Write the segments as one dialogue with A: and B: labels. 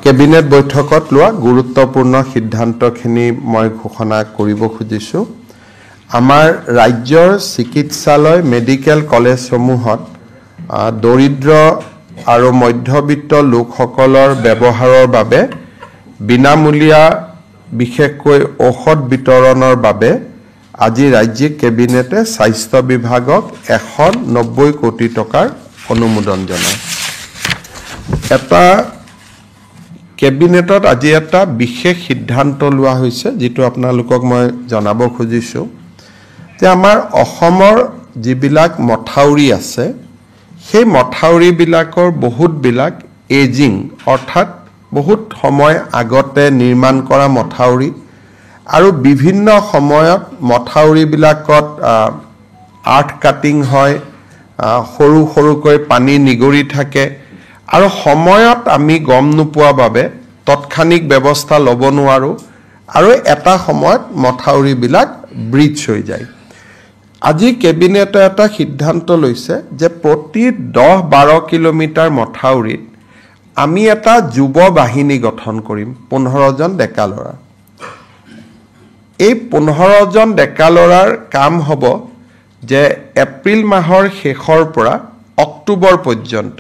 A: Cabinet বৈঠকত লোৱা গুৰুত্বপূৰ্ণ সিদ্ধান্তখিনি মই ঘোষণা কৰিব খুজিছো আমাৰ ৰাজ্যৰ চিকিৎসালয় মেডিকেল কলেজসমূহত দৰিদ্ৰ আৰু মধ্যবিত্ত লোকসকলৰ ব্যৱহাৰৰ বাবে বিনামূলীয়া বিশেষকৈ ঔষধ বিতৰণৰ বাবে আজি ৰাজ্যিক কেবিনেটে স্বাস্থ্য বিভাগক 190 কোটি টকাৰ অনুমোদন জনায় এটা কেবিনেটত আজি এটা বিশেষ সিদ্ধান্ত লোৱা হৈছে যেটো আপোনালোকক মই জনাব খুজিছো যে আমাৰ অসমৰ যিবিলাক মথাউৰি আছে সেই মথাউৰি বিলাকৰ বহুত বিলাক এজিং অৰ্থাৎ বহুত সময় আগতে নিৰ্মাণ কৰা মথাউৰি আৰু বিভিন্ন সময়ত মথাউৰি বিলাকত আৰ্ট কাটিং হয় সৰু সৰুকৈ পানী নিগৰি থাকে আৰু সময়ত আমি গম নোপোৱা বাবে তৎক্ষণিক ব্যৱস্থা ল'ব নোৱাৰো আৰু এটা সময়ত মথাউৰি বিলাক ব্ৰিজ হৈ যায় আজি কেবিনেটে এটা সিদ্ধান্ত লৈছে যে প্ৰতি 10-12 কিলোমিটাৰ মথাউৰিত আমি এটা যুৱ বাহিনী গঠন কৰিম 15 জন ডেকা ল'ৰা এই 15 জন ডেকা ল'ৰাৰ কাম হ'ব যে এপ্ৰিল মাহৰ শেষৰ পৰা অক্টোবৰ পৰ্যন্ত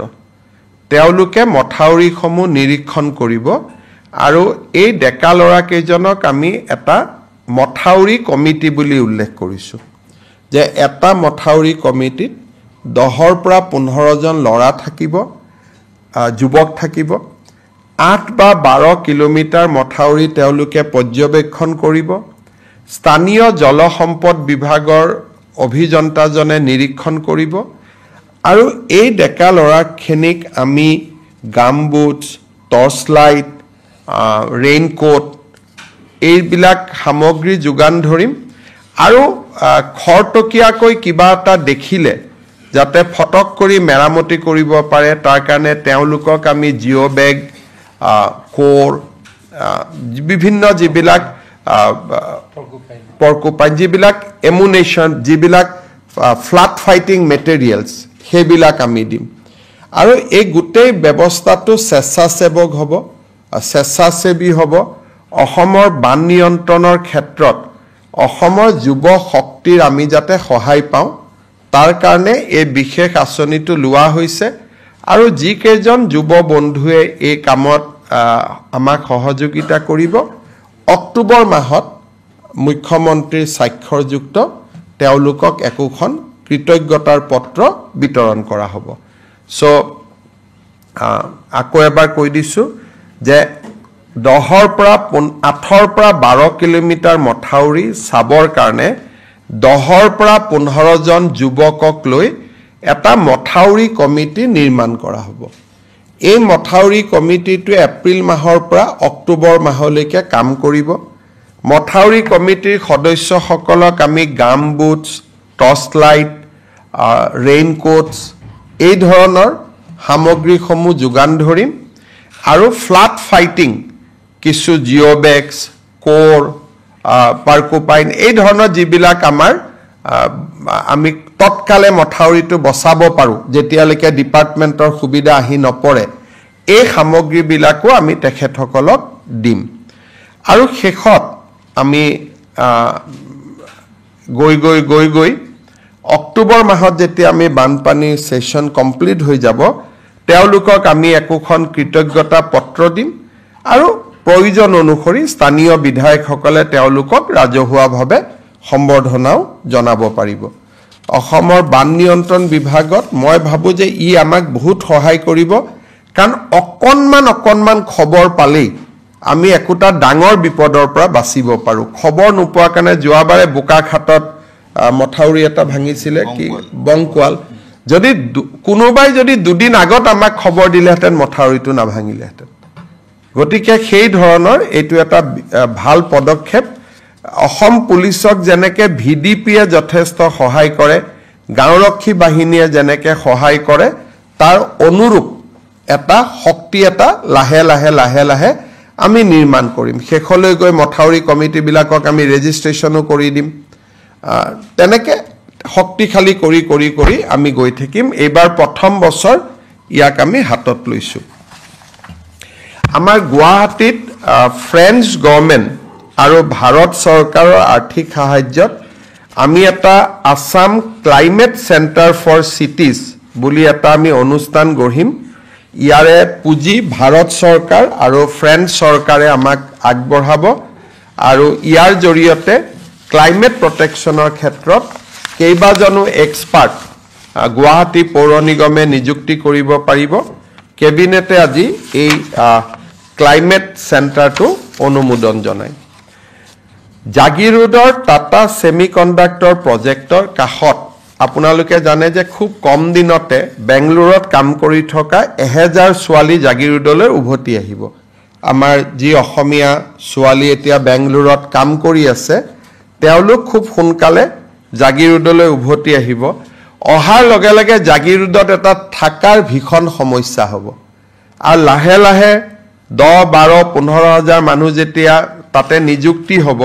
A: তেওঁলোকে মথাউৰিসমূহ নিৰীক্ষণ কৰিব আৰু এই ডেকা ল'ৰা কেইজনক আমি এটা মথাউৰি কমিটি বুলি উল্লেখ কৰিছো যে এটা মথাউৰি কমিটিত 10 পৰা 15 জন ল'ৰা থাকিব যুৱক থাকিব 8 বা 12 কিলোমিটাৰ মথাউৰি তেওঁলোকে পৰ্যবেক্ষণ কৰিব স্থানীয় জলসম্পদ বিভাগৰ অভিযন্তাজনে নিৰীক্ষণ কৰিব আৰু এই ডেকা ল'ৰাখিনিক আমি গামবুটছ টৰ্চ লাইট ৰেইনকোট এইবিলাক সামগ্ৰী যোগান ধৰিম আৰু খৰটকীয়াকৈ কিবা এটা দেখিলে যাতে ফটক কৰি মেৰামতি কৰিব পাৰে তাৰ কাৰণে তেওঁলোকক আমি জিঅ' বেগ কোৰ বিভিন্ন যিবিলাক পৰ্কুপাইন যিবিলাক এমুনেশ্যন যিবিলাক ফ্লাড ফাইটিং মেটেৰিয়েলছ সেইবিলাক আমি দিম আৰু এই গোটেই ব্যৱস্থাটো স্বেচ্ছাসেৱক হ'ব স্বেচ্ছাসেৱী হ'ব অসমৰ বান নিয়ন্ত্ৰণৰ ক্ষেত্ৰত অসমৰ যুৱ শক্তিৰ আমি যাতে সহায় পাওঁ তাৰ কাৰণে এই বিশেষ আঁচনিটো লোৱা হৈছে আৰু যি কেইজন যুৱ বন্ধুৱে এই কামত আমাক সহযোগিতা কৰিব অক্টোবৰ মাহত মুখ্যমন্ত্ৰীৰ স্বাক্ষৰযুক্ত তেওঁলোকক একোখন কৃতজ্ঞতাৰ পত্ৰ বিতৰণ কৰা হ'ব সো আকৌ এবাৰ কৈ দিছো যে 8 পৰা 12 কিলোমিটাৰ মথাউৰি চাবৰ কাৰণে 10 পৰা 15 জন যুৱকক লৈ এটা মথাউৰি কমিটি নিৰ্মাণ কৰা হ'ব এই মথাউৰি কমিটিটো এপ্ৰিল মাহৰ পৰা অক্টোবৰ মাহলৈকে কাম কৰিব মথাউৰি কমিটিৰ সদস্যসকলক আমি গামবুটছ টৰ্চ লাইট ৰেইনকোটছ এই ধৰণৰ সামগ্ৰীসমূহ যোগান ধৰিম আৰু ফ্লাড ফাইটিং কিছু জিঅ' বেগছ কোৰ পাৰ্কুপাইন এই ধৰণৰ যিবিলাক আমাৰ আমি তৎকালে মথাউৰিটো বচাব পাৰো যেতিয়ালৈকে ডিপাৰ্টমেণ্টৰ সুবিধা আহি নপৰে এই সামগ্ৰীবিলাকো আমি তেখেতসকলক দিম আৰু শেষত আমি গৈ অক্টোবৰ মাহত যেতিয়া আমি বানপানী সেশন কমপ্লিট হৈ যাব তেওঁলোকক আমি একোখন কৃতজ্ঞতা পত্ৰ দিম আৰু প্ৰয়োজন অনুসৰি স্থানীয় বিধায়কসকলে তেওঁলোকক ৰাজহুৱাভাৱে সম্বৰ্ধনাও জনাব পাৰিব অসমৰ বান নিয়ন্ত্ৰণ বিভাগত মই ভাবো যে ই আমাক বহুত সহায় কৰিব কাৰণ অকনমান খবৰ পালেই আমি একোটা ডাঙৰ বিপদৰ পৰা বাচিব পাৰো খবৰ নোপোৱা কাৰণে যোৱাবাৰে বোকাখাটত মথাউৰি এটা ভাঙিছিলে কি বংকুৱাল যদি কোনোবাই যদি দুদিন আগত আমাক খবৰ দিলেহেঁতেন মথাউৰিটো নাভাঙিলেহেঁতেন গতিকে সেই ধৰণৰ এইটো এটা ভাল পদক্ষেপ অসম পুলিচক যেনেকে ভিডিপিয়ে যথেষ্ট সহায় কৰে গাঁওৰক্ষী বাহিনীয়ে যেনেকে সহায় কৰে তাৰ অনুৰূপ এটা শক্তি এটা লাহে লাহে আমি নিৰ্মাণ কৰিম শেষলৈ গৈ মথাউৰি কমিটি বিলাকক আমি ৰেজিষ্ট্ৰেচনো কৰি দিম তেনেকে শক্তিশালী কৰি আমি গৈ থাকিম এইবাৰ প্ৰথম বছৰ ইয়াক আমি হাতত লৈছো আমাৰ গুৱাহাটীত ফ্ৰেঞ্চ গভৰ্ণমেণ্ট আৰু ভাৰত চৰকাৰৰ আৰ্থিক সাহায্যত আমি এটা Assam climate centre for cities বুলি এটা আমি অনুষ্ঠান গঢ়িম ইয়াৰে পুঁজি ভাৰত চৰকাৰ আৰু ফ্ৰেঞ্চ চৰকাৰে আমাক আগবঢ়াব আৰু ইয়াৰ জৰিয়তে ক্লাইমেট প্ৰটেকশ্যনৰ ক্ষেত্ৰত কেইবাজনো এক্সপাৰ্ট গুৱাহাটী পৌৰ নিগমে নিযুক্তি কৰিব পাৰিব কেবিনেটে আজি এই ক্লাইমেট চেণ্টাৰটো অনুমোদন জনায় জাগিৰ ৰোডৰ টাটা সেমিকণ্ডাক্টৰ প্ৰজেক্টৰ কাষত আপোনালোকে জানে যে খুব কম দিনতে বেংগলুৰুত কাম কৰি থকা 1000 ছোৱালী জাগিৰ ৰোডলৈ উভতি আহিব আমাৰ যি অসমীয়া ছোৱালী এতিয়া বেংগলুৰুত কাম কৰি আছে তেওঁলোক খুব সোনকালে জাগিৰ ৰোডলৈ উভতি আহিব অহাৰ লগে লগে জাগিৰ ৰোডত এটা থাকাৰ ভীষণ সমস্যা হ'ব আৰু লাহে লাহে 10 12 15000 মানুহ যেতিয়া তাতে নিযুক্তি হ'ব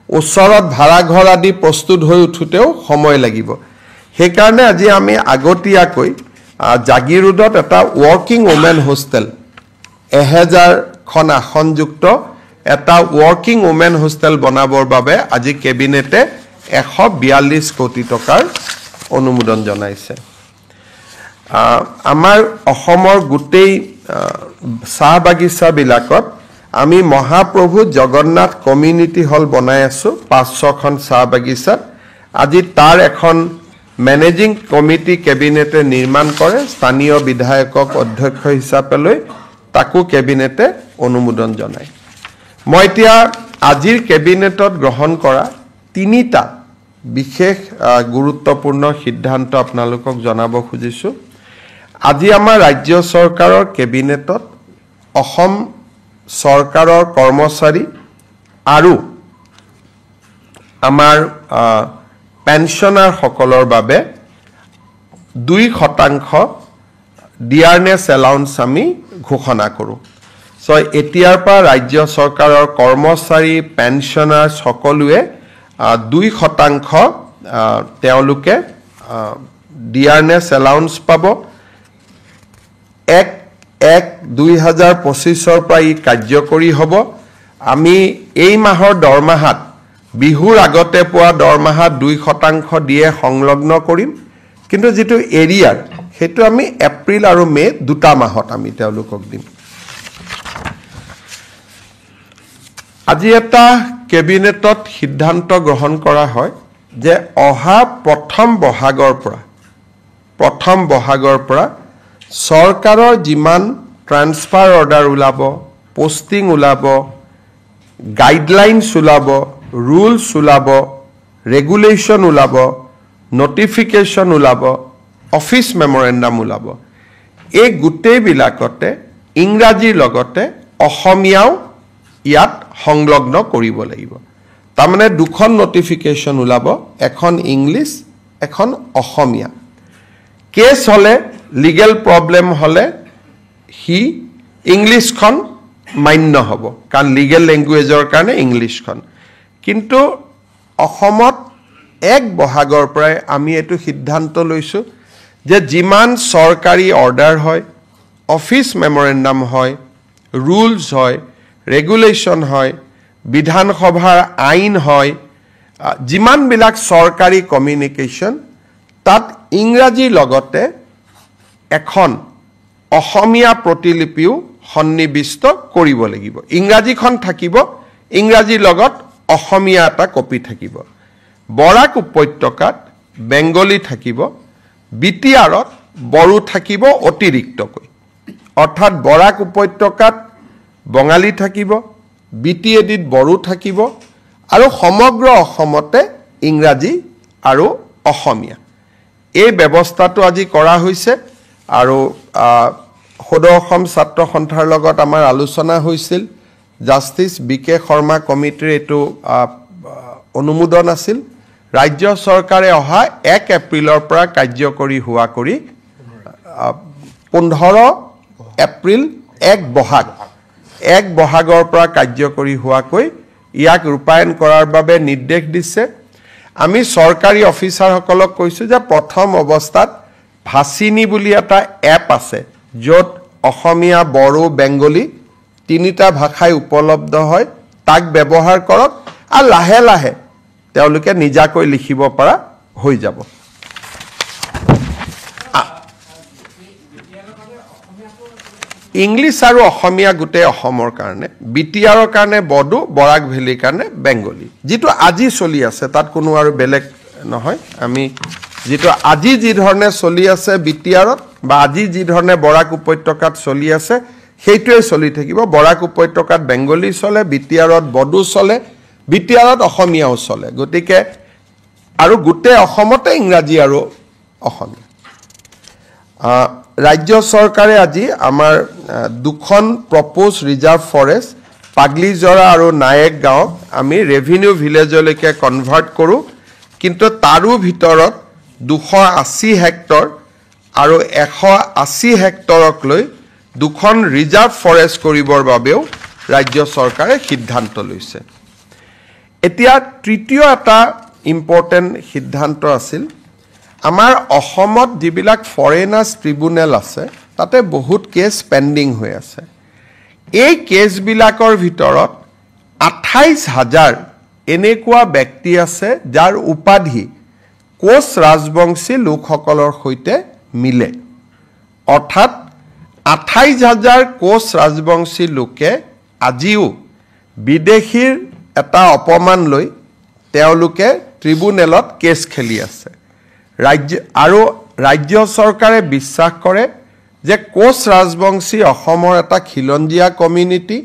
A: ওচৰত ভাড়া ঘৰ আদি প্ৰস্তুত হৈ উঠুতেও সময় লাগিব সেইকাৰণে আজি আমি আগতীয়াকৈ জাগিৰ ৰোডত এটা ৱৰ্কিং ওমেন হোষ্টেল 1000 খন আসনযুক্ত এটা ৱৰ্কিং ওমেন হোষ্টেল বনাবৰ বাবে আজি কেবিনেটে 142 কোটি টকাৰ অনুমোদন জনাইছে আমাৰ অসমৰ গোটেই চাহ বাগিচা বিলাকত আমি মহাপ্ৰভু জগন্নাথ কমিউনিটি হল বনাই আছো 500খন চাহ বাগিচাত আজি তাৰ এখন মেনেজিং কমিটি কেবিনেটে নিৰ্মাণ কৰে স্থানীয় বিধায়কক অধ্যক্ষ হিচাপে লৈ তাকো কেবিনেটে অনুমোদন জনায় মই এতিয়া আজিৰ কেবিনেটত গ্ৰহণ কৰা তিনিটা বিশেষ গুৰুত্বপূৰ্ণ সিদ্ধান্ত আপোনালোকক জনাব খুজিছো আজি আমাৰ ৰাজ্য চৰকাৰৰ কেবিনেটত অসম চৰকাৰৰ কৰ্মচাৰী আৰু আমাৰ পেনশনাৰ সকলৰ বাবে 2% ডিয়াৰনেছ এলাউন্স আমি ঘোষণা কৰোঁ সো এতিয়াৰ পৰা ৰাজ্য চৰকাৰৰ কৰ্মচাৰী পেনশনাৰ সকলোৱে 2% তেওঁলোকে ডিয়াৰনেছ এলাউন্স পাব 1/1/2025 পৰা ই কাৰ্যকৰী হ'ব আমি এই মাহৰ দৰমহাত বিহুৰ আগতে পোৱা দৰমহাত 2% দিয়ে সংলগ্ন কৰিম কিন্তু যেটো এৰিয়াৰ হেতু আমি এপ্ৰিল আৰু মে দুটা মাহত আমি তেওঁলোকক দিম আজি এটা কেবিনেটত সিদ্ধান্ত গ্ৰহণ কৰা হয় যে অহা প্ৰথম বহাগৰ পৰা চৰকাৰৰ যিমান ট্ৰান্সফাৰ অৰ্ডাৰ ওলাব পোষ্টিং ওলাব গাইডলাইনছ ওলাব ৰুলছ ওলাব ৰেগুলেশ্যন ওলাব নটিফিকেশ্যন ওলাব অফিচ মেমৰেণ্ডাম ওলাব এই গোটেই বিলাকতে ইংৰাজীৰ লগতে অসমীয়াও ইয়াত সংলগ্ন কৰিব লাগিব তাৰমানে দুখন নটিফিকেশ্যন ওলাব এখন ইংলিছ এখন অসমীয়া কেছ হলে লিগেল প্ৰবলেম হলে হি ইংলিছখন মান্য হ'ব কাৰণ লিগেল ল্যাঙ্গুৱেজৰ কাৰণে ইংলিছখন কিন্তু অসমত 1 বহাগৰ পৰা আমি এটো সিদ্ধান্ত লৈছো যে যিমান সৰকাৰি অৰ্ডাৰ হয় অফিচ মেমৰেণ্ডাম হয় ৰুলছ হয় ৰেগুলেশ্যন হয় বিধানসভাৰ আইন হয় যিমান বিলাক সৰকাৰি কমিউনিকেশ্যন তাত ইংৰাজীৰ লগতে এখন অসমীয়া প্ৰতিলিপিও সন্নিবিষ্ট কৰিব লাগিব ইংৰাজীখন থাকিব ইংৰাজীৰ লগত অসমীয়া এটা কপি থাকিব বৰাক উপত্যকাত বেংগলী থাকিব বিটিআৰত বড়ো থাকিব অতিৰিক্তকৈ অৰ্থাৎ বৰাক উপত্যকাত বঙালী থাকিব বিটিএডিত বড়ো থাকিব আৰু সমগ্ৰ অসমতে ইংৰাজী আৰু অসমীয়া এই ব্যৱস্থাটো আজি কৰা হৈছে আৰু সদৌ অসম ছাত্ৰ সন্থাৰ লগত আমাৰ আলোচনা হৈছিল জাষ্টিস বিকে শৰ্মা কমিটিৰ এটো অনুমোদন আছিল ৰাজ্য চৰকাৰে অহা 1 এপ্ৰিলৰ পৰা কাৰ্যকৰী হোৱা কৰি 15 এপ্ৰিল 1 বহাগৰ পৰা কাৰ্যকৰী হোৱাকৈ ইয়াক ৰূপায়ণ কৰাৰ বাবে নিৰ্দেশ দিছে আমি সৰকাৰি অফিচাৰ সকলক কৈছো যে প্ৰথম অৱস্থাত ভাচিনী বুলি এটা এপ আছে যত অসমীয়া বড়ো বেংগলী তিনিটা ভাষাই উপলব্ধ হয় তাক ব্যৱহাৰ কৰক আৰু লাহে লাহে তেওঁলোকে নিজাকৈ লিখিব পৰা হৈ যাব ইংলিছ আৰু অসমীয়া গোটেই অসমৰ কাৰণে বিটিআৰৰ কাৰণে বড়ো বৰাক ভেলীৰ কাৰণে বেংগলী যেটো আজি চলি আছে তাত কোনো আৰু বেলেগ নহয় আমি যেটো আজি যি ধৰণে চলি আছে বিটিআৰত বা আজি যি ধৰণে বৰাক উপত্যকাত চলি আছে সেইটোৱে চলি থাকিব বৰাক উপত্যকাত বেংগলী চলে বিটিআৰত বড়ো চলে বিটিআৰত অসমীয়াও চলে গতিকে আৰু গোটেই অসমতে ইংৰাজী আৰু অসমীয়া ৰাজ্য চৰকাৰে আজি আমাৰ দুখন প্ৰপ'জ ৰিজাৰ্ভ ফৰেষ্ট পাগলিজৰা আৰু নায়েক গাঁৱক আমি ৰেভিনিউ ভিলেজলৈকে কনভাৰ্ট কৰোঁ কিন্তু তাৰো ভিতৰত 280 হেক্টৰ আৰু 180 হেক্টৰক লৈ দুখন ৰিজাৰ্ভ ফৰেষ্ট কৰিবৰ বাবেও ৰাজ্য চৰকাৰে সিদ্ধান্ত লৈছে এতিয়া তৃতীয় এটা ইম্পৰ্টেণ্ট সিদ্ধান্ত আছিল আমাৰ অসমত যিবিলাক ফৰেনাৰ্ছ ট্ৰিব্যুনেল আছে তাতে বহুত কেছ পেণ্ডিং হৈ আছে এই কেছবিলাকৰ ভিতৰত 28000 এনেকুৱা ব্যক্তি আছে যাৰ উপাধি কোচ ৰাজবংশী লোকসকলৰ সৈতে মিলে অৰ্থাৎ 28000 কোচ ৰাজবংশী লোকে আজিও বিদেশীৰ এটা অপমান লৈ তেওঁলোকে ট্ৰিব্যুনেলত কেছ খেলি আছে ৰাজ্য চৰকাৰে বিশ্বাস কৰে যে কোচ ৰাজবংশী অসমৰ এটা খিলঞ্জীয়া কমিউনিটি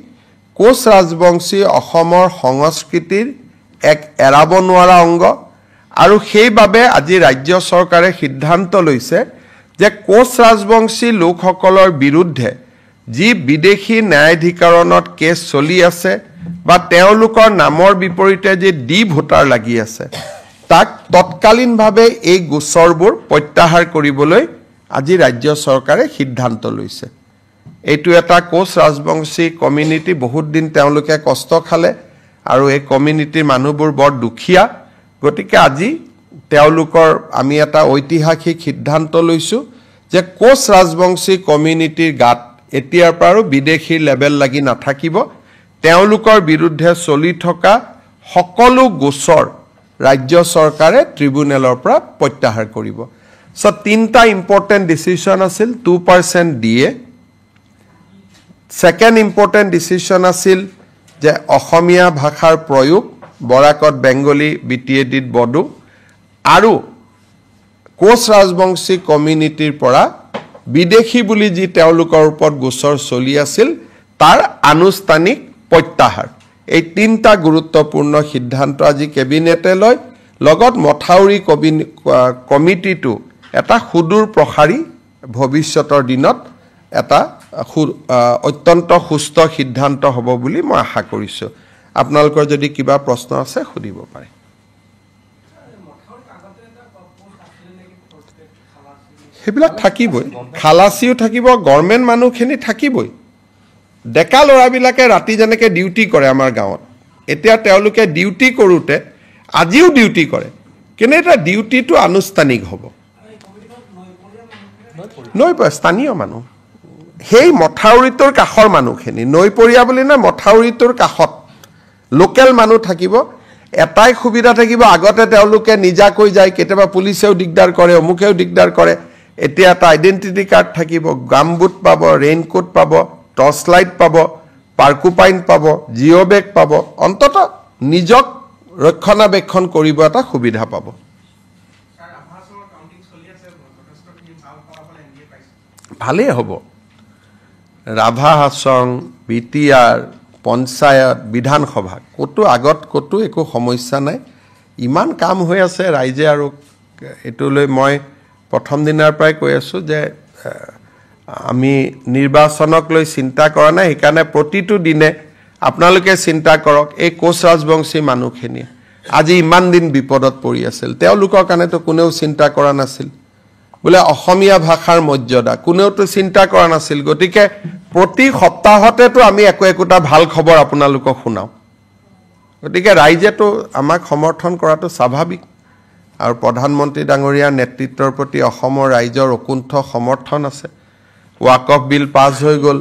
A: কোচ ৰাজবংশী অসমৰ সংস্কৃতিৰ এক এৰাব নোৱাৰা অংগ আৰু সেইবাবে আজি ৰাজ্য চৰকাৰে সিদ্ধান্ত লৈছে যে কোচ ৰাজবংশী লোকসকলৰ বিৰুদ্ধে যি বিদেশী ন্যায়াধিকৰণত কেছ চলি আছে বা তেওঁলোকৰ নামৰ বিপৰীতে যে ডি ভোটাৰ লাগি আছে তাক তৎকালীনভাৱে এই গোচৰবোৰ প্ৰত্যাহাৰ কৰিবলৈ আজি ৰাজ্য চৰকাৰে সিদ্ধান্ত লৈছে এইটো এটা কোচ ৰাজবংশী কমিউনিটি বহুত দিন তেওঁলোকে কষ্ট খালে আৰু এই কমিউনিটিৰ মানুহবোৰ বৰ দুখীয়া গতিকে আজি তেওঁলোকৰ আমি এটা ঐতিহাসিক সিদ্ধান্ত লৈছো যে কোচ ৰাজবংশী কমিউনিটিৰ গাত এতিয়াৰ পৰা বিদেশী লেভেল লাগি নাথাকিব তেওঁলোকৰ বিৰুদ্ধে চলি থকা সকলো গোচৰ ৰাজ্য চৰকাৰে ট্ৰিব্যুনেলৰ পৰা প্ৰত্যাহাৰ কৰিব সো তিনটা ইম্পৰ্টেন্ট ডিসিশন আছিল 2% ডিএ সেকেন্ড ইম্পৰ্টেন্ট ডিসিশন আছিল যে অসমীয়া ভাষাৰ প্ৰয়োগ বৰাকত বেংগলী বিটিএডিত বড়ো আৰু কোচ ৰাজবংশী কমিউনিটিৰ পৰা বিদেশী বুলি যি তেওঁলোকৰ ওপৰত গোচৰ চলি আছিল তাৰ আনুষ্ঠানিক প্ৰত্যাহাৰ এই তিনটা গুৰুত্বপূৰ্ণ সিদ্ধান্ত আজি কেবিনেটে লয় লগত মথাউৰি কমিটিটো এটা সুদূৰ প্ৰসাৰী ভৱিষ্যতৰ দিনত এটা অত্যন্ত সুস্থ সিদ্ধান্ত হ'ব বুলি মই আশা কৰিছো আপোনালোকৰ যদি কিবা প্ৰশ্ন আছে সুধিব পাৰে হেবিলাক থাকিবই খালাসিও থাকিব গভৰ্ণমেণ্ট মানুহখিনি থাকিবই ডেকা লৰাবিলাকে ৰাতি জনেকে ডিউটি কৰে আমাৰ গাঁৱত এতিয়া তেওঁলোকে ডিউটি কৰোতে আজিও ডিউটি কৰে কিন্তু এটা ডিউটিটো আনুষ্ঠানিক হ'ব নৈপৰীয়া স্থানীয় মানুহ হেই মথাউৰিটোৰ কাষৰ মানুহখিনি নৈপৰীয়া বুলি না মথাউৰিটোৰ কাষত লোকেল মানুহ থাকিব এটাই সুবিধা থাকিব আগতে তেওঁলোকে নিজাকৈ যায় কেতিয়াবা পুলিচেও দিগদাৰ কৰে অমুকেও দিগদাৰ কৰে এতিয়া এটা আইডেন্টিটি কাৰ্ড থাকিব গামবুট পাব ৰেইনকোট পাব টৰ্চ লাইট পাব পাৰ্কুপাইন পাব জিঅ' বেগ পাব অন্তত নিজক ৰক্ষণাবেক্ষণ কৰিব এটা সুবিধা পাব ভালেই হ'ব ৰাভা হাছং বিটিআৰ পঞ্চায়ত বিধানসভা কতো আগত কতো একো সমস্যা নাই ইমান কাম হৈ আছে ৰাইজে আৰু এটোলৈ মই প্ৰথম দিনৰ পৰাই কৈ আছো যে আমি নিৰ্বাচনক লৈ চিন্তা কৰা নাই সেইকাৰণে প্ৰতিটো দিনে আপোনালোকে চিন্তা কৰক এই কোচ ৰাজবংশী মানুহখিনি আজি ইমান দিন বিপদত পৰি আছিল তেওঁলোকৰ কাৰণেতো কোনেও চিন্তা কৰা নাছিল বলে অসমীয়া ভাষাৰ মৰ্যাদা কোনেওতো চিন্তা কৰা নাছিল গতিকে প্ৰতি সপ্তাহতেতো আমি একোটা ভাল খবৰ আপোনালোকক শুনাও গতিকে ৰাইজেতো আমাক সমৰ্থন কৰাটো স্বাভাৱিক আৰু প্ৰধানমন্ত্ৰী ডাঙৰীয়াৰ নেতৃত্বৰ প্ৰতি অসমৰ ৰাইজৰ অকুণ্ঠ সমৰ্থন আছে ওয়াকফ বিল পাছ হৈ গল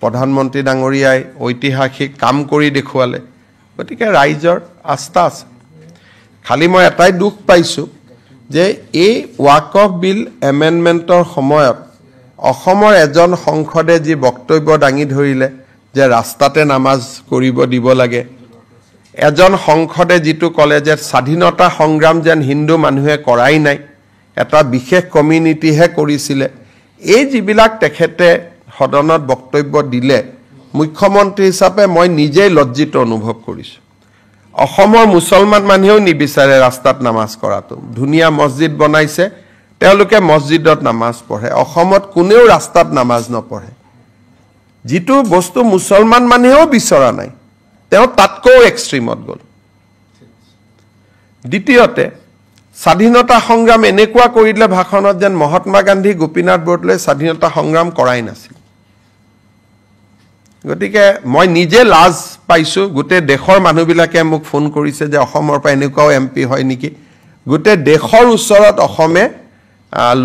A: প্ৰধানমন্ত্ৰী ডাঙৰীয়াই ঐতিহাসিক কাম কৰি দেখুৱালে গতিকে ৰাইজৰ আস্থা আছে খালি মই এটাই দুখ পাইছো যে এই ওয়াকফ বিল এমেন্ডমেন্টৰ সময়ত অসমৰ এজন সংসদে যি বক্তব্য দাঙি ধৰিলে যে ৰাস্তাতে নামাজ কৰিব দিব লাগে এজন সংসদে যিটো কলে যে স্বাধীনতা সংগ্ৰাম যেন হিন্দু মানুহে কৰাই নাই এটা বিশেষ কমিউনিটিহে কৰিছিলে এই যিবিলাক তেখেতে সদনত বক্তব্য দিলে মুখ্যমন্ত্ৰী হিচাপে মই নিজেই লজ্জিত অনুভৱ কৰিছো অসমৰ মুছলমান মানুহেও নিবিচাৰে ৰাস্তাত নামাজ কৰাটো ধুনিয়া মছজিদ বনাইছে তেওঁলোকে মছজিদত নামাজ পঢ়ে অসমত কোনেও ৰাস্তাত নামাজ নপঢ়ে যিটো বস্তু মুছলমান মানুহেও বিচৰা নাই তেওঁ তাতকৈ এক্সট্ৰিমত গল দ্বিতীয়তে স্বাধীনতা সংগ্ৰাম এনেকুৱা কৰিলে ভাষণত যেন মহাত্মা গান্ধী গোপীনাথ বৰদলৈ স্বাধীনতা সংগ্ৰাম কৰাই নাছিল গতিকে মই নিজে লাজ পাইছো গোটে দেশৰ মানুহবিলাকে মোক ফোন কৰিছে যে অসমৰ পৰা এনেকুৱাও এমপি হয় নেকি গোটে দেশৰ ওচৰত অসমে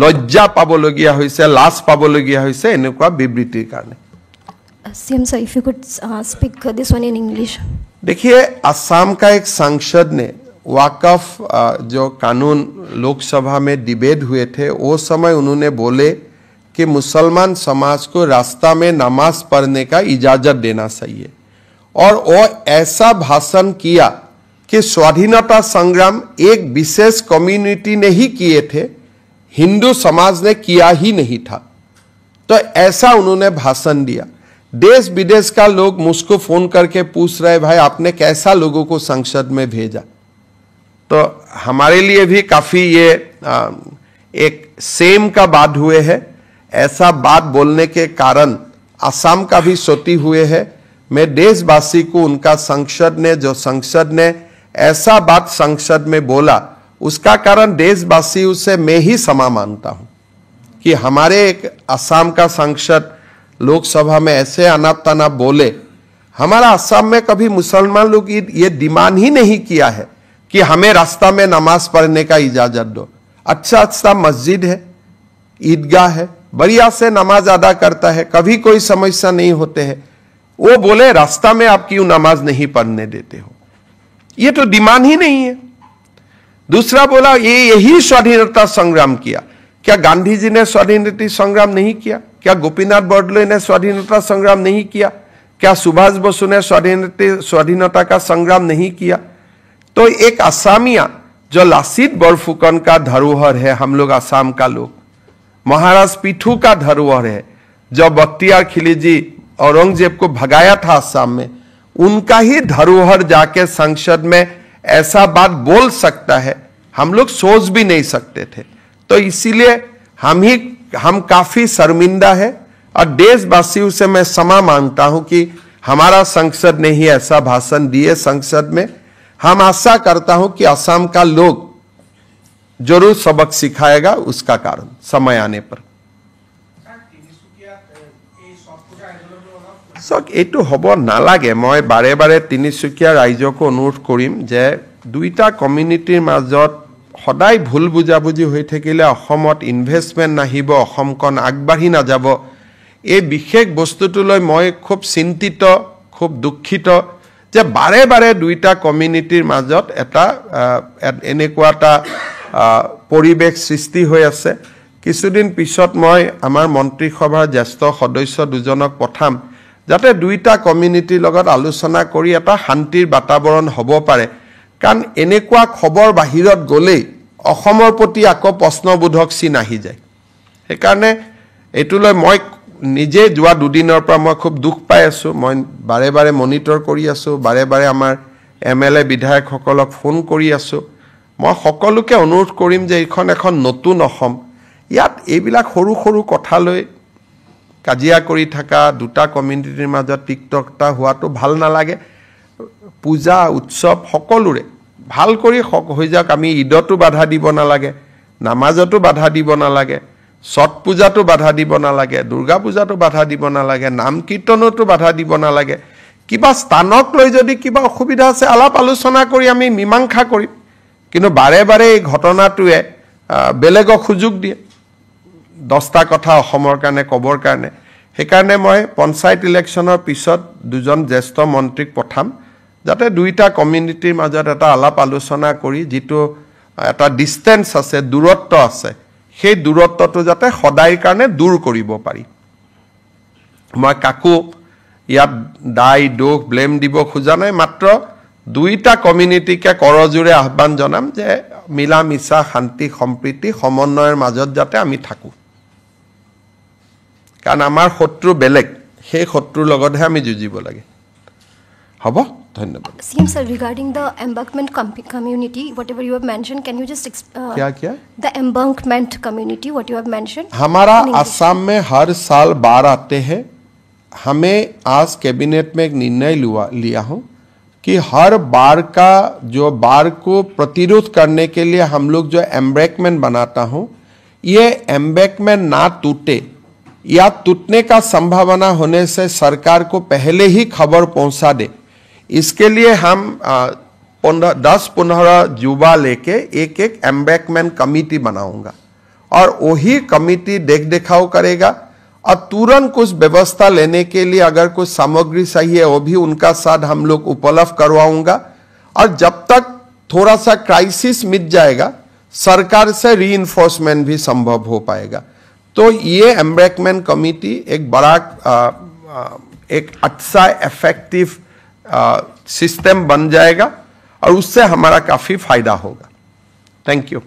A: লজ্জা পাবলগীয়া হৈছে লাজ পাবলগীয়া হৈছে এনেকুৱা বিবৃতিৰ কাৰণে
B: CM sir, if you could speak this one in English.
A: देखिए असम का एक सांसद ने वाकफ जो कानून लोकसभा में डिबेट हुए थे वो समय उन्होंने बोले कि मुसलमान समाज को रास्ता में नमाज पढ़ने का इजाजत देना चाहिए और वो ऐसा भाषण किया कि स्वाधीनता संग्राम एक विशेष कम्युनिटी ने ही किए थे हिंदू समाज ने किया ही नहीं था तो ऐसा उन्होंने भाषण दिया देश विदेश का लोग मुझको फोन करके पूछ रहे भाई आपने कैसा लोगों को संसद में भेजा तो हमारे लिए भी काफी ये एक सेम का बात हुए है ऐसा बात बोलने के कारण असम का भी क्षति हुए है मैं देशवासी को उनका संसद ने ऐसा बात संसद में बोला उसका कारण देशवासी उसे मैं ही क्षमा मांगता हूं कि हमारे एक असम का सांसद लोकसभा में ऐसे अनाप तनाप बोले हमारा असम में कभी मुसलमान लोग ये डिमांड ही नहीं किया है कि हमें रास्ता में नमाज पढ़ने का इजाजत दो अच्छा मस्जिद है ईदगाह है बढ़िया से नमाज अदा करता है कभी कोई समस्या नहीं होते हैं वो बोले रास्ता में आप क्यों नमाज नहीं पढ़ने देते हो ये तो डिमांड ही नहीं है दूसरा बोला ये यही स्वाधीनता संग्राम किया क्या गांधी जी ने स्वाधीनता संग्राम नहीं किया क्या गोपीनाथ बरदलोई ने स्वाधीनता संग्राम नहीं किया क्या सुभाष बसु ने स्वाधीनता का संग्राम नहीं किया तो एक असामिया जो लासित बरफुकन का धरोहर है हम लोग असम का लोग महाराज पीठू का धरोहर है जो बख्तियार खिलजी औरंगजेब को भगाया था असम में उनका ही धरोहर जाके संसद में ऐसा बात बोल सकता है हम लोग सोच भी नहीं सकते थे तो इसीलिए हम काफी शर्मिंदा है और देशवासियों से मैं क्षमा मांगता हूं कि हमारा संसद ने ही ऐसा भाषण दिए संसद में हम आशा करता हूं कि असम का लोग जरूर सबक सिखाएगा उसका कारण समय आने पर এইটো হ'ব নালাগে মই বাৰে বাৰে তিনিচুকীয়া ৰাইজকো অনুৰোধ কৰিম যে দুইটা কমিউনিটিৰ মাজত সদায় ভুল বুজাবুজি হৈ থাকিলে অসমত ইনভেষ্টমেন্ট নাহিব অসমখন আগবাঢ়ি না যাব এই বিশেষ বস্তুটোলৈ মই খুব চিন্তিত খুব দুঃখিত যে বাৰে বাৰে দুইটা কমিউনিটিৰ মাজত এটা এনেকুৱা এটা পৰিবেশ সৃষ্টি হৈ আছে কিছুদিন পিছত মই আমাৰ মন্ত্ৰী সভাৰ জ্যেষ্ঠ সদস্য দুজনক পঠাম যাতে দুইটা কমিউনিটিৰ লগত আলোচনা কৰি এটা শান্তিৰ বাতাবৰণ হ'ব পাৰে কাৰণ এনেকুৱা খবৰ বাহিৰত গলে অসমৰ প্ৰতি আকৌ প্ৰশ্নবোধক চিন আহি যায় সেইকাৰণে এটুলৈ মই নিজে যোৱা দুদিনৰ পৰা মই খুব দুখ পাই আছো মই বাৰে বাৰে মনিটৰ কৰি আছো বাৰে বাৰে আমাৰ এমএলএ বিধায়কসকলক ফোন কৰি আছো মই সকলোকে অনুৰোধ কৰিম যে এইখন এখন নতুন অসম ইয়াত এইবিলাক সৰু সৰু কথা লৈ কাজিয়া কৰি থাকা দুটা কমিউনিটিৰ মাজত টিকটকটা হোৱাটো ভাল নালাগে পূজা উৎসৱ সকলোৰে ভাল কৰি হৈ যাওক আমি ঈদতো বাধা দিব নালাগে নামাজতো বাধা দিব নালাগে ছট পূজাতো বাধা দিব নালাগে দুৰ্গা পূজাতো বাধা দিব নালাগে নাম কীৰ্তনতো বাধা দিব নালাগে কিবা স্থানক লৈ যদি কিবা অসুবিধা আছে আলাপ আলোচনা কৰি আমি মীমাংসা কৰিম কিন্তু বাৰে বাৰে এই ঘটনাটোৱে বেলেগক সুযোগ দিয়ে 10টা কথা অসমৰ কাৰণে কবৰ কাৰণে সেইকাৰণে মই পঞ্চায়ত ইলেকশ্যনৰ পিছত দুজন জ্যেষ্ঠ মন্ত্ৰীক পঠাম যাতে দুইটা কমিউনিটিৰ মাজত এটা আলাপ আলোচনা কৰি যিটো এটা ডিষ্টেন্স আছে দূৰত্ব আছে সেই দূৰত্বটো যাতে সদায়ৰ কাৰণে দূৰ কৰিব পাৰি মই কাকো ইয়াত দায় দোষ ব্লেম দিব খোজা নাই মাত্ৰ দুইটা কমিউনিটিকে কৰজোৰে আহ্বান জনাম যে মিলা মিছা শান্তি সম্প্ৰীতি সমন্বয়ৰ মাজত যাতে আমি থাকো কাৰণ আমাৰ শত্ৰু বেলেগ সেই শত্ৰুৰ লগতহে আমি যুঁজিব লাগে হ'ব ধন্যবাদ
B: CM sir, regarding the embankment community, whatever you have mentioned, can you just
A: क्या
B: the embankment community, what you have mentioned?
A: हमारा असम में हर साल बाढ़ आते हैं हमें आज कैबिनेट में एक निर्णय लिया हूं कि हर बाढ़ का जो बाढ़ को प्रतिरोध करने के लिए हम लोग जो एम्बैंकमेंट बनाता हूं ये एम्बैंकमेंट ना टूटे या टूटने का संभावना होने से सरकार को पहले ही खबर पहुंचा दे इसके लिए हम 10-15 युवा लेके एक एम्बैंकमेंट कमेटी बनाऊंगा और वही कमेटी देख देखाव करेगा और तुरंत कुछ व्यवस्था लेने के लिए अगर कुछ सामग्री चाहिए वो भी उनका साथ हम लोग उपलब्ध करवाऊंगा और जब तक थोड़ा सा क्राइसिस मिट जाएगा सरकार से रीइंफोर्समेंट भी संभव हो पाएगा तो ये एम्बैंकमेंट कमेटी एक बड़ा एक अच्छा इफेक्टिव सिस्टम बन जाएगा और उससे हमारा काफी फायदा होगा थैंक यू